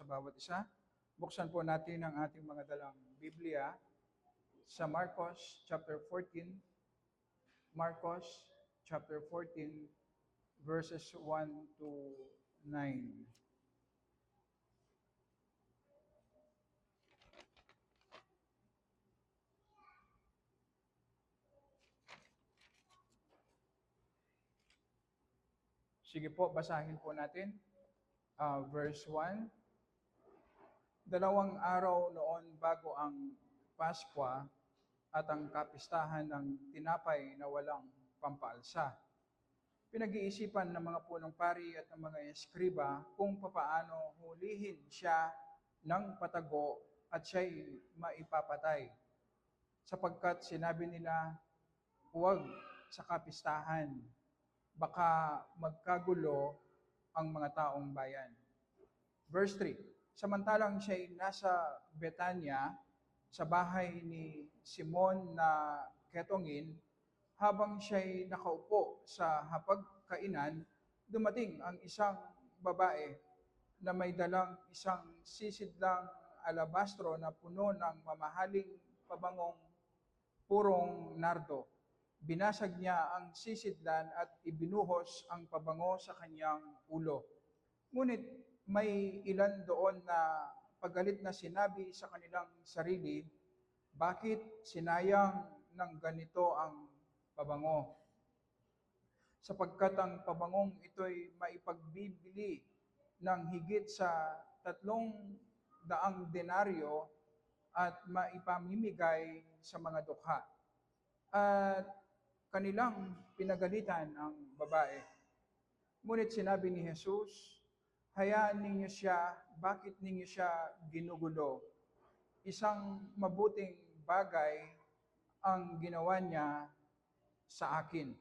sa bawat isa. Buksan po natin ang ating mga dalang Biblia sa Marcos chapter 14. Marcos chapter 14 verses 1 to 9. Sige po, basahin po natin. Verse 1. Dalawang araw noon bago ang Paskwa at ang kapistahan ng tinapay na walang pampaalsa. Pinag-iisipan ng mga punong pari at ng mga eskriba kung papaano hulihin siya ng patago at siya'y maipapatay. Sapagkat sinabi nila, huwag sa kapistahan, baka magkagulo ang mga taong bayan. Verse 3, samantalang siya'y nasa Betanya, sa bahay ni Simon na ketongin, habang siya'y nakaupo sa hapagkainan, dumating ang isang babae na may dalang isang sisidlang alabastro na puno ng mamahaling pabangong purong nardo. Binasag niya ang sisidlan at ibinuhos ang pabango sa kanyang ulo. Ngunit may ilan doon na pagalit na sinabi sa kanilang sarili, bakit sinayang ng ganito ang pabango? Sapagkat ang pabangong ito'y maipagbibili ng higit sa 300 denaryo at maipamimigay sa mga dukha. At kanilang pinagalitan ang babae. Ngunit sinabi ni Jesus, hayaan ninyo siya, bakit ninyo siya ginugulo? Isang mabuting bagay ang ginawa niya sa akin,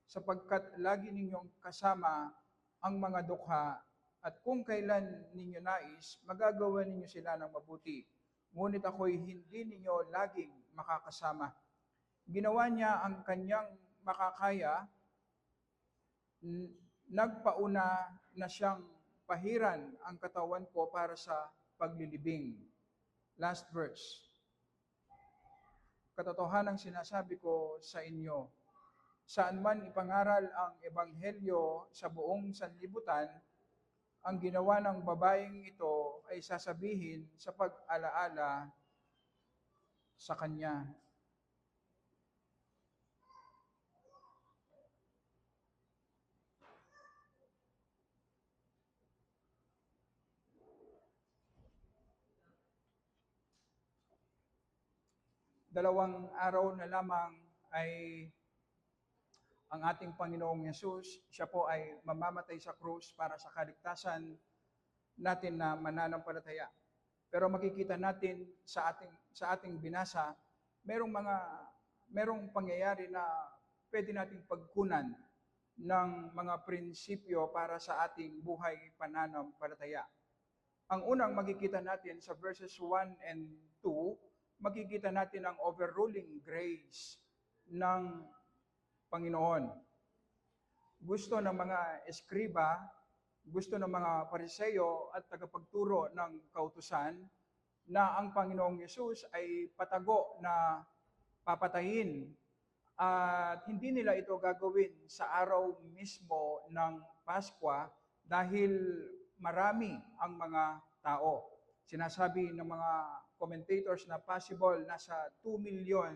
sapagkat lagi ninyong kasama ang mga dukha at kung kailan ninyo nais, magagawa ninyo sila ng mabuti. Ngunit ako'y hindi ninyo laging makakasama. Ginawa niya ang kanyang makakaya, nagpauna na siyang pahiran ang katawan ko para sa paglilibing. Last verse. Katotohanang sinasabi ko sa inyo, saan man ipangaral ang ebanghelyo sa buong sanlibutan, ang ginawa ng babaeng ito ay sasabihin sa pag-alaala sa kanya. Dalawang araw na lamang ay ang ating Panginoong Yesus, siya po ay mamamatay sa krus para sa kaligtasan natin na mananampalataya. Pero makikita natin sa ating binasa, merong pangyayari na pwede nating pagkunan ng mga prinsipyo para sa ating buhay pananampalataya. Ang unang makikita natin sa verses 1 and 2, makikita natin ang overruling grace ng Panginoon. Gusto ng mga eskriba, gusto ng mga pariseyo at tagapagturo ng kautusan na ang Panginoong Yesus ay patago na papatayin at hindi nila ito gagawin sa araw mismo ng Paskwa dahil marami ang mga tao. Sinasabi ng mga commentators na possible nasa 2 million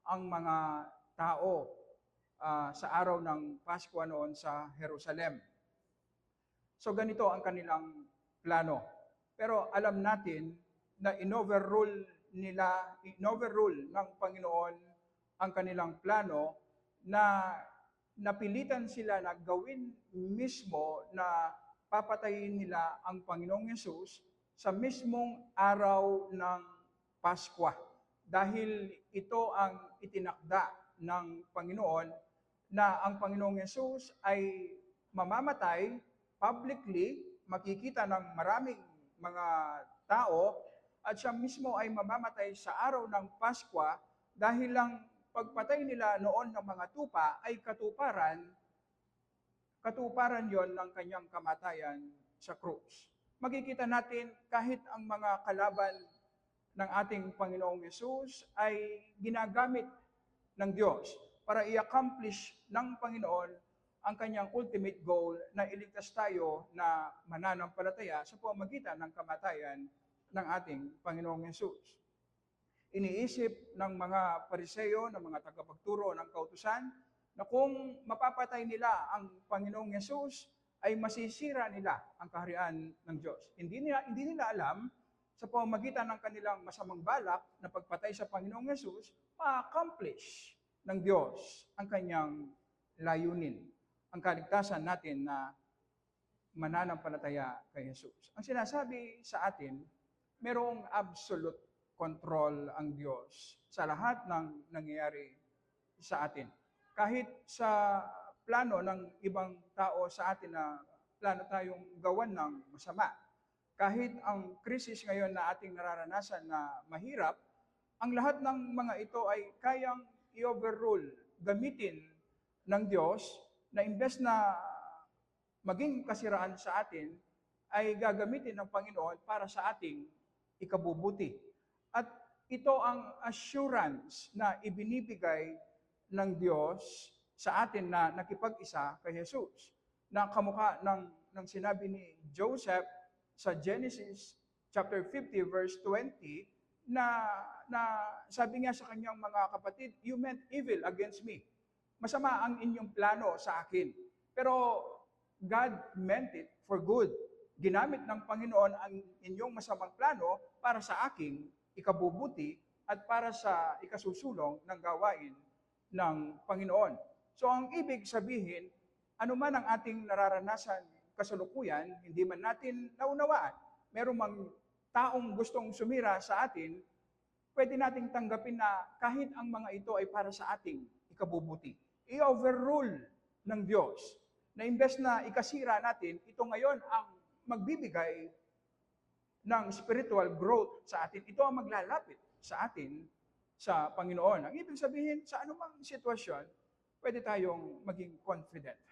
ang mga tao sa araw ng Paskwa noon sa Jerusalem. So ganito ang kanilang plano. Pero alam natin na in-overrule ng Panginoon ang kanilang plano na napilitan sila na gawin mismo na papatayin nila ang Panginoong Yesus sa mismong araw ng Paskwa. Dahil ito ang itinakda ng Panginoon na ang Panginoong Yesus ay mamamatay publicly, makikita ng maraming mga tao, at siya mismo ay mamamatay sa araw ng Paskwa dahil lang pagpatay nila noon ng mga tupa ay katuparan yon ng kanyang kamatayan sa krus. makikita natin kahit ang mga kalaban ng ating Panginoong Yesus ay ginagamit ng Diyos para i-accomplish ng Panginoon ang kanyang ultimate goal na iligtas tayo na mananampalataya sa pamamagitan ng kamatayan ng ating Panginoong Yesus. Iniisip ng mga Pariseo, ng mga tagapagturo ng kautusan, na kung mapapatay nila ang Panginoong Yesus, ay masisira nila ang kaharian ng Diyos. Hindi nila alam sa pamamagitan ng kanilang masamang balak na pagpatay sa Panginoong Yesus, ma-accomplish ng Diyos ang kanyang layunin, ang kaligtasan natin na mananampalataya kay Jesus. Ang sinasabi sa atin, merong absolute control ang Diyos sa lahat ng nangyayari sa atin. Kahit sa plano ng ibang tao sa atin na plano tayong gawan ng masama, kahit ang krisis ngayon na ating nararanasan na mahirap, ang lahat ng mga ito ay kayang i-overrule, gamitin ng Diyos na imbes na maging kasiraan sa atin, ay gagamitin ng Panginoon para sa ating ikabubuti. At ito ang assurance na ibinibigay ng Diyos sa atin na nakipag-isa kay Jesus. Na kamukha ng sinabi ni Joseph sa Genesis chapter 50 verse 20 na sabi niya sa kanyang mga kapatid, "You meant evil against me." Masama ang inyong plano sa akin. Pero God meant it for good. Ginamit ng Panginoon ang inyong masamang plano para sa aking ikabubuti at para sa ikasusulong ng gawain ng Panginoon. So ang ibig sabihin, anuman ang ating nararanasan kasalukuyan, hindi man natin naunawaan, meron mang taong gustong sumira sa atin, pwede nating tanggapin na kahit ang mga ito ay para sa ating ikabubuti. I-overrule ng Diyos na imbes na ikasira natin, ito ngayon ang magbibigay ng spiritual growth sa atin. Ito ang maglalapit sa atin sa Panginoon. Ang ibig sabihin, sa anumang sitwasyon, pwede tayong maging confident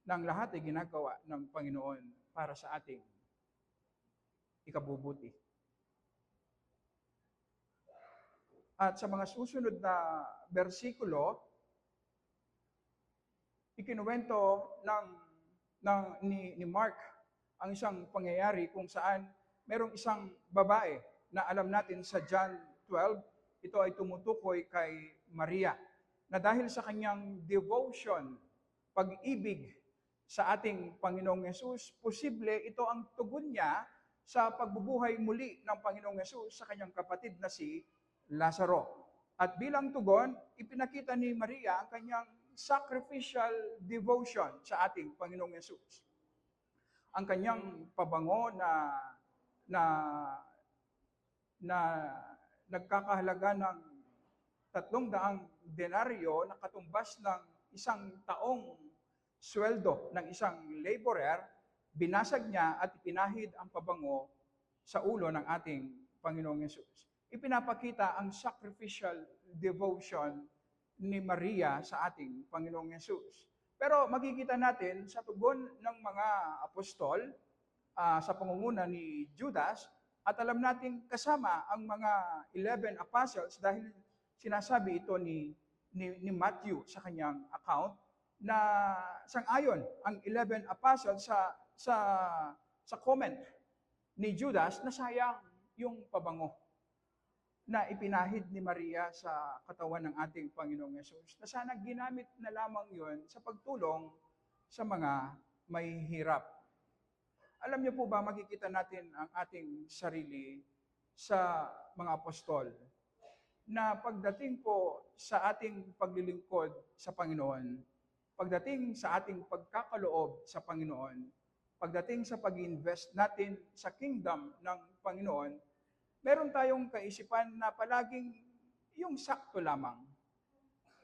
na ang lahat ay ginagawa ng Panginoon para sa ating ikabubuti. At sa mga susunod na bersikulo, ikinuwento ni Mark ang isang pangyayari kung saan merong isang babae na alam natin sa John 12, ito ay tumutukoy kay Maria, na dahil sa kanyang devotion, pag-ibig sa ating Panginoong Yesus, posible ito ang tugon niya sa pagbubuhay muli ng Panginoong Yesus sa kanyang kapatid na si Lazaro. At bilang tugon, ipinakita ni Maria ang kanyang sacrificial devotion sa ating Panginoong Yesus. Ang kanyang pabango na nagkakahalaga ng 300 denaryo na katumbas ng isang taong sweldo ng isang laborer, binasag niya at ipinahid ang pabango sa ulo ng ating Panginoong Yesus. Ipinapakita ang sacrificial devotion ni Maria sa ating Panginoong Yesus. Pero makikita natin sa tugon ng mga apostol sa pangunguna ni Judas, at alam natin kasama ang mga 11 apostles dahil sinasabi ito ni Matthew sa kanyang account, na sang-ayon ang 11 apostles sa comment ni Judas na sayang yung pabango na ipinahid ni Maria sa katawan ng ating Panginoong Yesus, na sana ginamit na lamang yon sa pagtulong sa mga may hirap. Alam niyo po ba, makikita natin ang ating sarili sa mga apostol, na pagdating po sa ating paglilingkod sa Panginoon, pagdating sa ating pagkakaloob sa Panginoon, pagdating sa pag-invest natin sa kingdom ng Panginoon, meron tayong kaisipan na palaging yung sakto lamang.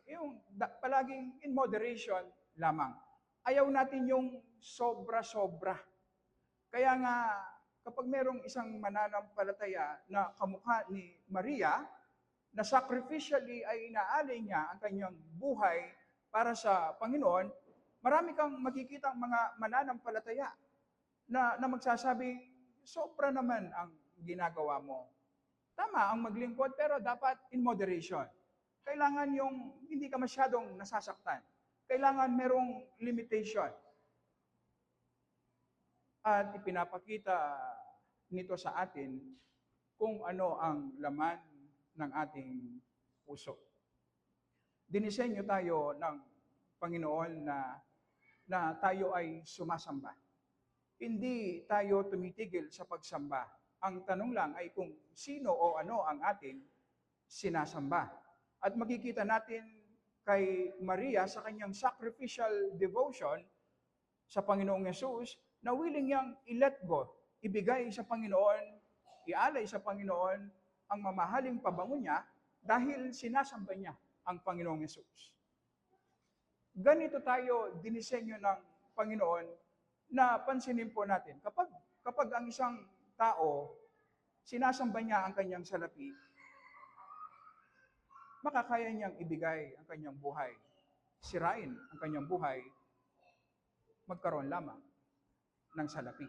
Yung palaging in moderation lamang. Ayaw natin yung sobra-sobra. Kaya nga, kapag merong isang mananampalataya na kamukha ni Maria, na sacrificially ay inaalay niya ang kanyang buhay para sa Panginoon, marami kang makikitang mga mananampalataya na magsasabi, sobra naman ang ginagawa mo. Tama ang maglingkod, pero dapat in moderation. Kailangan yung hindi ka masyadong nasasaktan. Kailangan merong limitation. At ipinapakita nito sa atin kung ano ang laman ng ating puso. Dinisenyo tayo ng Panginoon na tayo ay sumasamba. Hindi tayo tumitigil sa pagsamba. Ang tanong lang ay kung sino o ano ang ating sinasamba. At makikita natin kay Maria sa kanyang sacrificial devotion sa Panginoong Yesus na willing niyang i-let go, ibigay sa Panginoon, ialay sa Panginoon ang mamahaling pabango niya dahil sinasamba niya ang Panginoong Yesus. Ganito tayo dinisenyo ng Panginoon na pansinin po natin. Kapag ang isang tao, sinasamba niya ang kanyang salapi, makakaya niyang ibigay ang kanyang buhay, sirain ang kanyang buhay, magkaroon lamang ng salapi.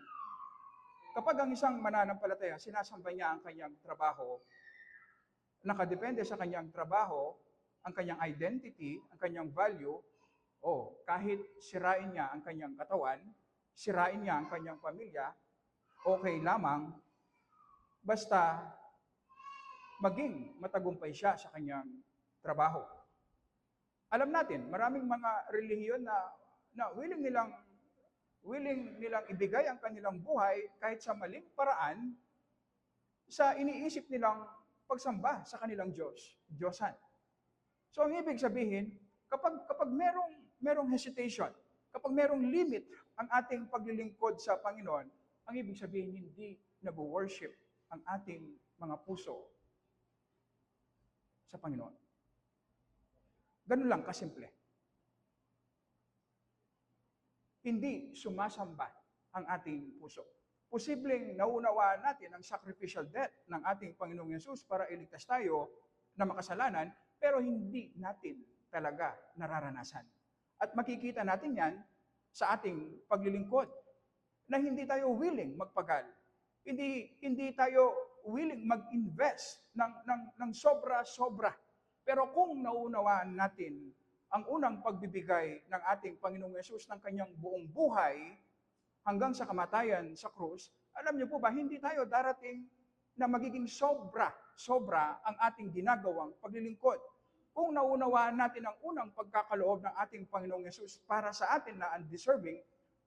Kapag ang isang mananampalataya, sinasamba niya ang kanyang trabaho, nakadepende sa kanyang trabaho, ang kanyang identity, ang kanyang value, kahit sirain niya ang kanyang katawan, sirain niya ang kanyang pamilya, okay lamang, basta maging matagumpay siya sa kanyang trabaho. Alam natin, maraming mga relihiyon na willing nilang ibigay ang kanilang buhay kahit sa maling paraan sa iniisip nilang pagsamba sa kanilang Diyosan. So ang ibig sabihin, kapag merong hesitation, kapag merong limit ang ating paglilingkod sa Panginoon, ang ibig sabihin hindi nag-worship ang ating mga puso sa Panginoon. Ganun lang kasimple. Hindi sumasamba ang ating puso. Posibleng naunawaan natin ang sacrificial death ng ating Panginoong Yesus para iligtas tayo na makasalanan, pero hindi natin talaga nararanasan. At makikita natin yan sa ating paglilingkod, na hindi tayo willing magpagal. Hindi tayo willing mag-invest ng sobra-sobra. Pero kung naunawaan natin ang unang pagbibigay ng ating Panginoong Yesus ng kanyang buong buhay hanggang sa kamatayan sa krus, alam niyo po ba, hindi tayo darating na magiging sobra ang ating ginagawang paglilingkod. Kung naunawaan natin ang unang pagkakaloob ng ating Panginoong Yesus para sa atin na undeserving,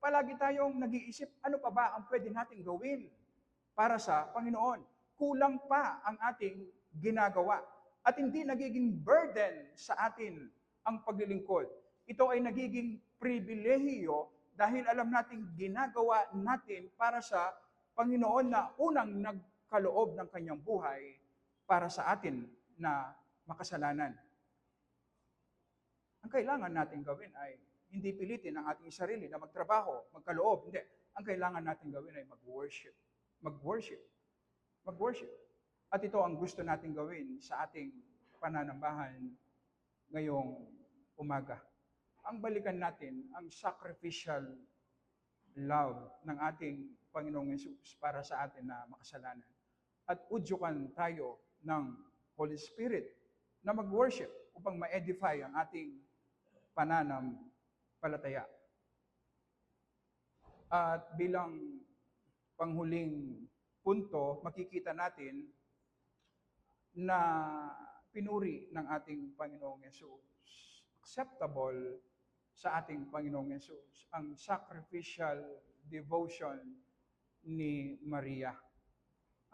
palagi tayong nag-iisip, ano pa ba ang pwede nating gawin para sa Panginoon? Kulang pa ang ating ginagawa. At hindi nagiging burden sa atin ang paglilingkod. Ito ay nagiging pribilehiyo dahil alam nating ginagawa natin para sa Panginoon na unang nagkaloob ng kanyang buhay para sa atin na makasalanan. Ang kailangan natin gawin ay hindi pilitin ang ating sarili na magtrabaho, magkaloob. Hindi. Ang kailangan natin gawin ay mag-worship. Mag-worship. Mag-worship. At ito ang gusto natin gawin sa ating pananambahan ngayong umaga. Ang balikan natin ang sacrificial love ng ating Panginoong Yesus para sa atin na makasalanan. At udyukan tayo ng Holy Spirit na mag-worship upang ma-edify ang ating pananampalataya. At bilang panghuling punto, makikita natin na pinuri ng ating Panginoong Yesus. Acceptable sa ating Panginoong Yesus ang sacrificial devotion ni Maria.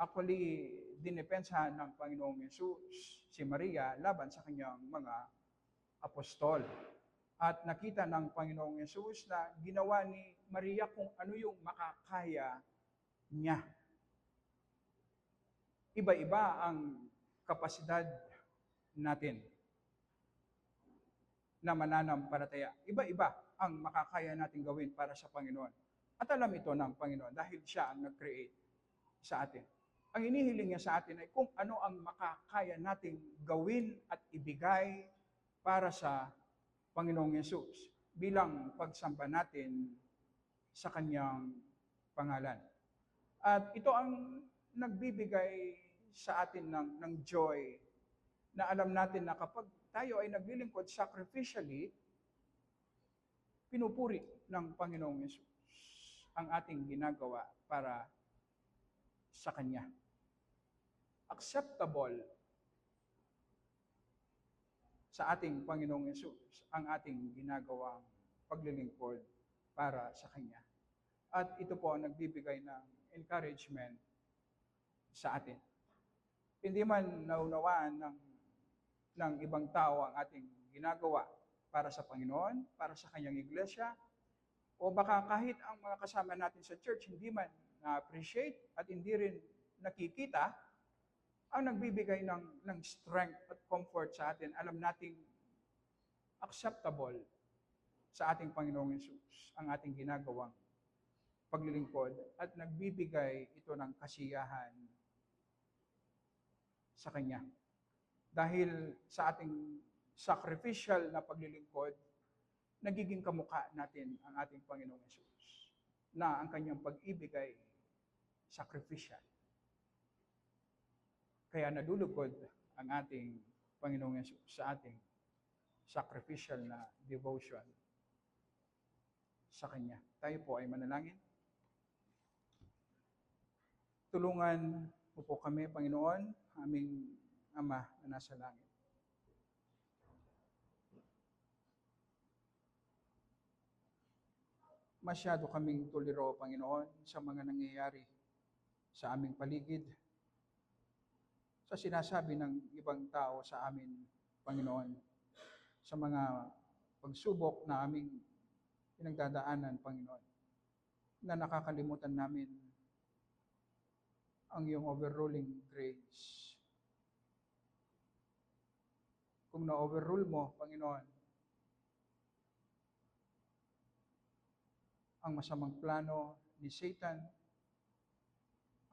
Actually, dinepensahan ng Panginoong Yesus si Maria laban sa kanyang mga apostol. At nakita ng Panginoong Yesus na ginawa ni Maria kung ano yung makakaya niya. Iba-iba ang kapasidad natin na mananampalataya. Iba-iba ang makakaya natin gawin para sa Panginoon. At alam ito ng Panginoon dahil siya ang nag-create sa atin. Ang inihiling niya sa atin ay kung ano ang makakaya nating gawin at ibigay para sa Panginoong Yesus bilang pagsamba natin sa kanyang pangalan. At ito ang nagbibigay sa atin ng joy na alam natin na kapag tayo ay naglilingkod sacrificially, pinupuri ng Panginoong Yesus ang ating ginagawa para sa Kanya. Acceptable sa ating Panginoong Yesus ang ating ginagawang paglilingkod para sa Kanya. At ito po ang nagbibigay ng encouragement sa atin. Hindi man naunawaan ng ibang tao ang ating ginagawa para sa Panginoon, para sa Kanyang iglesia, o baka kahit ang mga kasama natin sa church hindi man na-appreciate at hindi rin nakikita, ang nagbibigay ng strength at comfort sa atin, alam nating acceptable sa ating Panginoong Yesus ang ating ginagawang paglilingkod at nagbibigay ito ng kasiyahan sa Kanya. Dahil sa ating sacrificial na paglilingkod, nagiging kamukha natin ang ating Panginoong Yesus na ang Kanyang pag-ibig ay sacrificial. Kaya nadulugod ang ating Panginoong Yesus sa ating sacrificial na devotion sa Kanya. Tayo po ay manalangin. Tulungan mo po kami, Panginoon, aming Ama na nasa langit. Masyado kaming tuliro, Panginoon, sa mga nangyayari sa aming paligid, sa sinasabi ng ibang tao sa amin, Panginoon, sa mga pagsubok na aming pinagdadaanan, Panginoon, na nakakalimutan namin ang iyong overruling grace. Kung na-overrule mo, Panginoon, ang masamang plano ni Satan,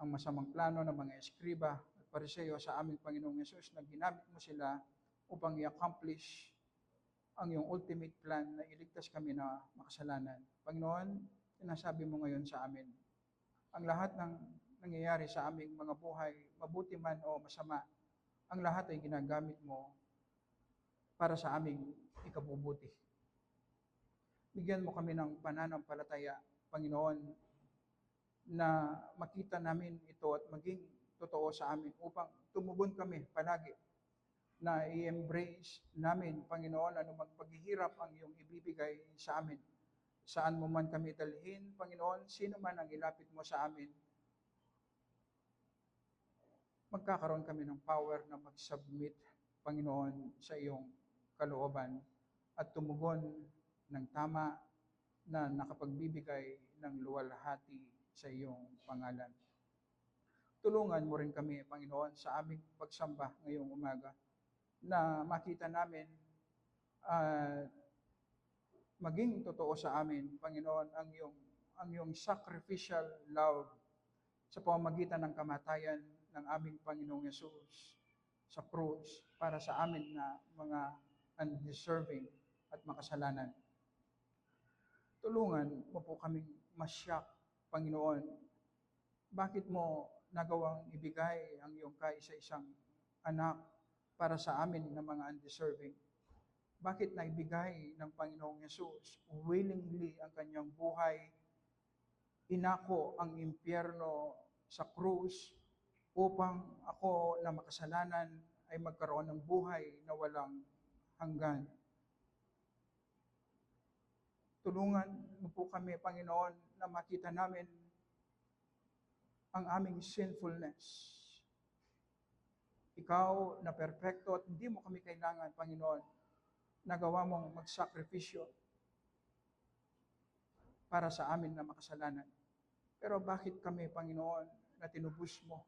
ang masamang plano ng mga eskriba at pariseyo sa aming Panginoong Yesus na ginamit mo sila upang i-accomplish ang iyong ultimate plan na iligtas kami na makasalanan. Panginoon, sinasabi mo ngayon sa amin, ang lahat ng nangyayari sa aming mga buhay, mabuti man o masama, ang lahat ay ginagamit mo para sa aming ikabubuti. Bigyan mo kami ng pananampalataya, Panginoon, na makita namin ito at maging totoo sa amin upang tumugon kami palagi na i-embrace namin, Panginoon, anumang paghihirap ang iyong ibibigay sa amin. Saan mo man kami dalhin, Panginoon, sino man ang ilapit mo sa amin, magkakaroon kami ng power na mag-submit, Panginoon, sa iyong kalooban at tumugon ng tama na nakapagbibigay ng luwalhati sa iyong pangalan. Tulungan mo rin kami, Panginoon, sa aming pagsamba ngayong umaga na makita namin maging totoo sa amin, Panginoon, ang iyong sacrificial love sa pamamagitan ng kamatayan ng aming Panginoong Yesus sa krus para sa amin na mga undeserving at makasalanan. Tulungan mo po kaming masyak, Panginoon. Bakit mo nagawang ibigay ang iyong kaisa-isang anak para sa amin na mga undeserving? Bakit naibigay ng Panginoong Yesus willingly ang kanyang buhay, inako ang impyerno sa krus upang ako na makasalanan ay magkaroon ng buhay na walang hanggan? Tulungan mo po kami, Panginoon, na makita namin ang aming sinfulness. Ikaw na perpekto at hindi mo kami kailangan, Panginoon, nagawa mong magsakripisyo para sa amin na makasalanan. Pero bakit kami, Panginoon, na tinubos mo?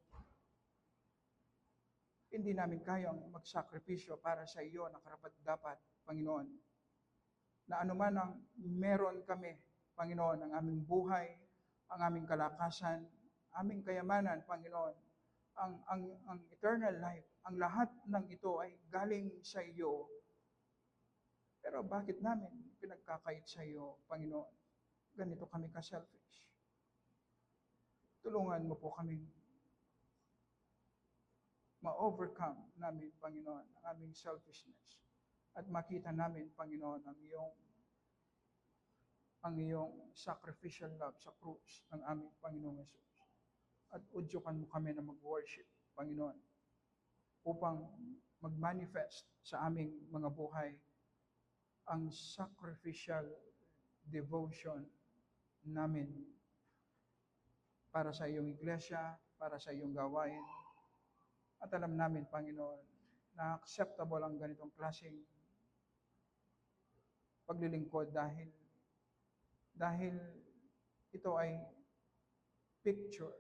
Hindi namin kayang magsakripisyo para sa iyo na karapat-dapat, Panginoon. Na anuman ang meron kami, Panginoon, ang aming buhay, ang aming kalakasan, aming kayamanan, Panginoon, ang eternal life, ang lahat ng ito ay galing sa iyo. Pero bakit namin pinagkakait sa iyo, Panginoon? Ganito kami ka-selfish. tulungan mo po kaming ma-overcome namin, Panginoon, ang aming selfishness. At makita namin, Panginoon, ang iyong sacrificial love sa krus ng aming Panginoong Yesus. At udyukan mo kami na mag-worship, Panginoon, upang mag-manifest sa aming mga buhay ang sacrificial devotion namin para sa iyong iglesia, para sa iyong gawain. At alam namin, Panginoon, na acceptable ang ganitong klaseng paglilingkod dahil ito ay picture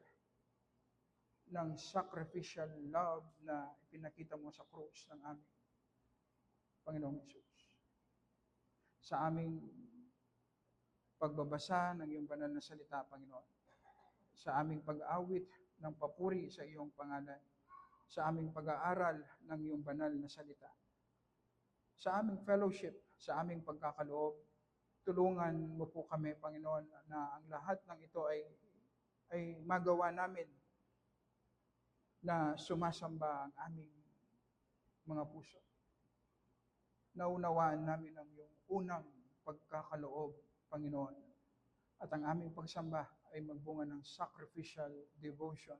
ng sacrificial love na ipinakita mo sa krus ng aming Panginoong Yesus. Sa aming pagbabasa ng iyong banal na salita, Panginoon, sa aming pag-awit ng papuri sa iyong pangalan, sa aming pag-aaral ng iyong banal na salita, sa aming fellowship, sa aming pagkakaloob, tulungan mo po kami, Panginoon, na ang lahat ng ito ay magawa namin na sumasamba ang aming mga puso. Naunawaan namin ang iyong unang pagkakaloob, Panginoon, at ang aming pagsamba ay magbunga ng sacrificial devotion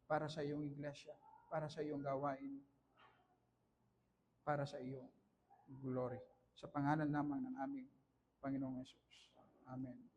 para sa iyong iglesia, para sa iyong gawain, para sa iyong glory. Sa pangalan lamang ng aming Panginoong Yesus. Amen.